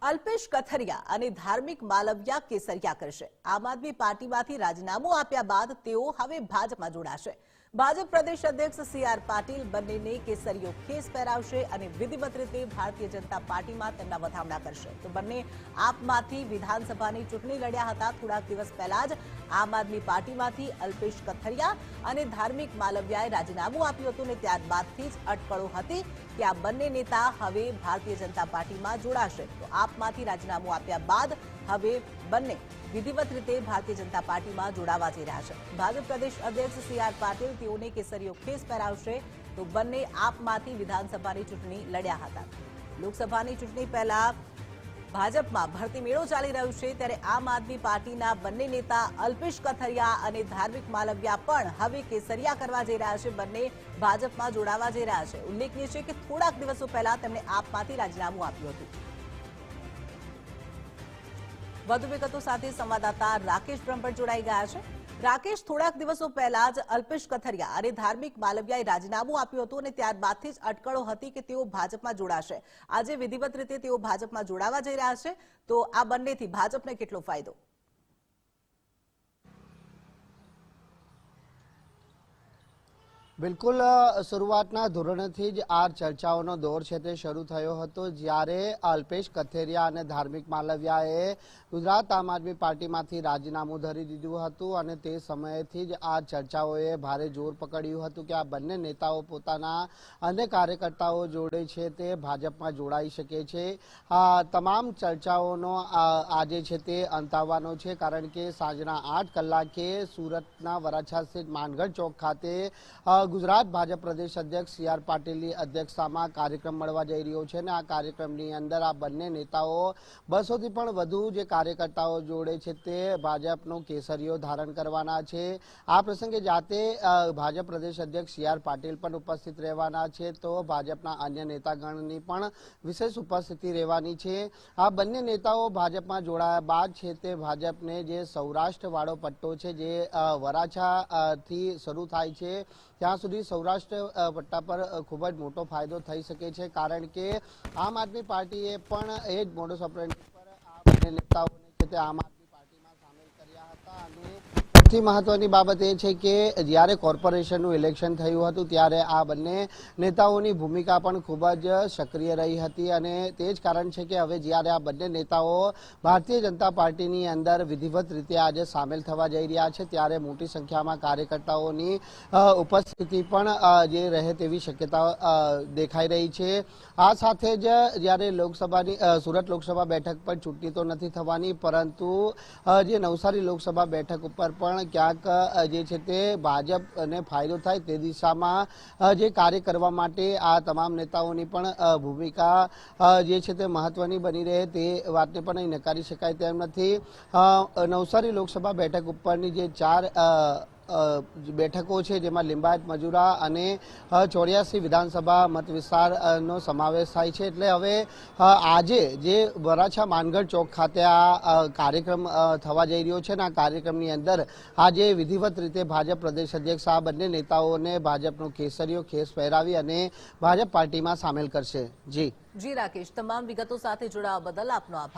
અલ્પેશ કથરિયા અને ધાર્મિક માલવિયા કેસરિયા કરશે। આમ આદમી પાર્ટીમાંથી રાજીનામું આપ્યા બાદ તેઓ હવે ભાજપમાં જોડાશે। ભાજપ પ્રદેશ અધ્યક્ષ સી.આર. પાટીલ બંનેને કેસરીયો ખેસ પહેરાવશે અને વિધિવત રીતે ભારતીય જનતા પાર્ટીમાં તેમના વધામણા કરશે। તો બંને આપમાંથી વિધાનસભાની ચૂંટણી લડ્યા હતા। થોડાક દિવસ પહેલા જ આમ આદમી પાર્ટીમાંથી અલ્પેશ કથરિયા અને ધાર્મિક માલવિયાએ રાજીનામું આપ્યું હતું અને ત્યારબાદથી જ અટકળો હતી કે આ બંને નેતા હવે ભારતીય જનતા પાર્ટીમાં જોડાશે। તો આપમાંથી રાજીનામું આપ્યા બાદ હવે બંને વિધિવત રીતે ભારતીય જનતા પાર્ટીમાં જોડાવા જઈ રહ્યા છે। ભાજપ પ્રદેશ અધ્યક્ષ સી.આર. પાટીલ તેઓને કેસરીયો ખેસ પહેરાવશે। તો બંને આપમાંથી વિધાનસભાની ચૂંટણી લડ્યા હતા। લોકસભાની ચૂંટણી પહેલા ભાજપમાં ભરતી મેળો ચાલી રહ્યો છે, ત્યારે આમ આદમી પાર્ટીના બંને નેતા અલ્પેશ કથરિયા અને ધાર્મિક માલવિયા પણ હવે કેસરિયા કરવા જઈ રહ્યા છે। બંને ભાજપમાં જોડાવા જઈ રહ્યા છે। ઉલ્લેખનીય છે કે થોડાક દિવસો પહેલા તેમણે આપમાંથી રાજીનામું આપ્યું હતું। વધુ વિગતો સાથે સંવાદદાતા રાકેશ બ્રહ્મભટ્ટ જોડાઈ ગયા છે। રાકેશ, થોડાક દિવસો પહેલા જ અલ્પેશ કથરિયા અને ધાર્મિક માલવિયાએ રાજીનામું આપ્યું હતું અને ત્યારબાદથી જ અટકળો હતી કે તેઓ ભાજપમાં જોડાશે। આજે વિધિવત રીતે તેઓ ભાજપમાં જોડાવા જઈ રહ્યા છે, તો આ બંનેથી ભાજપને કેટલો ફાયદો? બિલકુલ, શરૂઆતના ધોરણેથી જ આ ચર્ચાઓનો દોર છે તે શરૂ થયો હતો, જ્યારે અલ્પેશ કથિરિયા અને ધાર્મિક માલવિયાએ ગુજરાત આમ આદમી પાર્ટીમાંથી રાજીનામું ધરી દીધું હતું અને તે સમયેથી જ આ ચર્ચાઓએ ભારે જોર પકડ્યું હતું કે આ બંને નેતાઓ પોતાના અન્ય કાર્યકર્તાઓ જોડે છે તે ભાજપમાં જોડાઈ શકે છે। તમામ ચર્ચાઓનો આજે છે તે અંત આવવાનો છે, કારણ કે સાંજના 8 કલાકે સુરતના વરાછા સ્થિત માનગઢ ચોક ખાતે ગુજરાત ભાજપ પ્રદેશ અધ્યક્ષ સી.આર. પાટીલની અધ્યક્ષતામાં કાર્યક્રમ મળવા જઈ રહ્યો છે અને આ કાર્યક્રમની અંદર આ બંને નેતાઓ 200થી પણ વધુ જે કાર્યકર્તાઓ જોડે છે તે ભાજપનો કેસરીયો ધારણ કરવાના છે। આ પ્રસંગે જાતે ભાજપ પ્રદેશ અધ્યક્ષ સી.આર. પાટીલ પણ ઉપસ્થિત રહેવાના છે, તો ભાજપના અન્ય નેતાગણની પણ વિશેષ ઉપસ્થિતિ રહેવાની છે। આ બંને નેતાઓ ભાજપમાં જોડાયા બાદ છે તે ભાજપને જે સૌરાષ્ટ્રવાળો પટ્ટો છે, જે વરાછાથી શરૂ થાય છે ત્યાં સુધી સૌરાષ્ટ્ર પટ્ટા પર ખૂબ જ મોટો ફાયદો થઈ શકે છે, કારણ કે આમ આદમી પાર્ટીએ પણ એ જ મોડસ ઓપરેન્ડી પર આ બંને નેતાઓને છે તે આમ આદમી પાર્ટીમાં સામેલ કર્યા હતા। અને સૌથી મહત્વની બાબત એ છે કે જ્યારે કોર્પોરેશનનું ઇલેક્શન થયું હતું ત્યારે આ બંને નેતાઓની ભૂમિકા પણ ખૂબ જ સક્રિય રહી હતી અને તે જ કારણ છે કે હવે જ્યારે આ બંને નેતાઓ ભારતીય જનતા પાર્ટીની અંદર વિધિવત રીતે આજે સામેલ થવા જઈ રહ્યા છે, ત્યારે મોટી સંખ્યામાં કાર્યકર્તાઓની ઉપસ્થિતિ પણ જે રહે તેવી શક્યતા દેખાઈ રહી છે। આ સાથે જ જ્યારે સુરત લોકસભા બેઠક પર ચૂંટણી તો નથી થવાની, પરંતુ જે નવસારી લોકસભા બેઠક ઉપર પણ ક્યાંક જે છે તે ભાજપને ફાયદો થાય તે દિશામાં જે કાર્ય કરવા માટે આ તમામ નેતાઓની પણ ભૂમિકા જે છે તે મહત્વની બની રહે તે વાતને પણ અહીં નકારી શકાય તેમ નથી। નવસારી લોકસભા બેઠક ઉપરની જે 4 બેઠકો છે, જેમાં લિંબાયત મજૂરા અને 84 વિધાનસભા મત વિસ્તારનો સમાવેશ થાય છે, એટલે હવે આજે જે વરાછા માનગઢ ચોક ખાતે આ કાર્યક્રમ થવા જઈ રહ્યો છે અને આ કાર્યક્રમની અંદર આજે વિધિવત રીતે ભાજપ પ્રદેશ અધ્યક્ષ આ બંને નેતાઓને ભાજપનો કેસરીયો ખેસ પહેરાવી અને ભાજપ પાર્ટીમાં સામેલ કરશે। જી રાકેશ, તમામ વિગતો સાથે જોડાવા બદલ આપનો આભાર।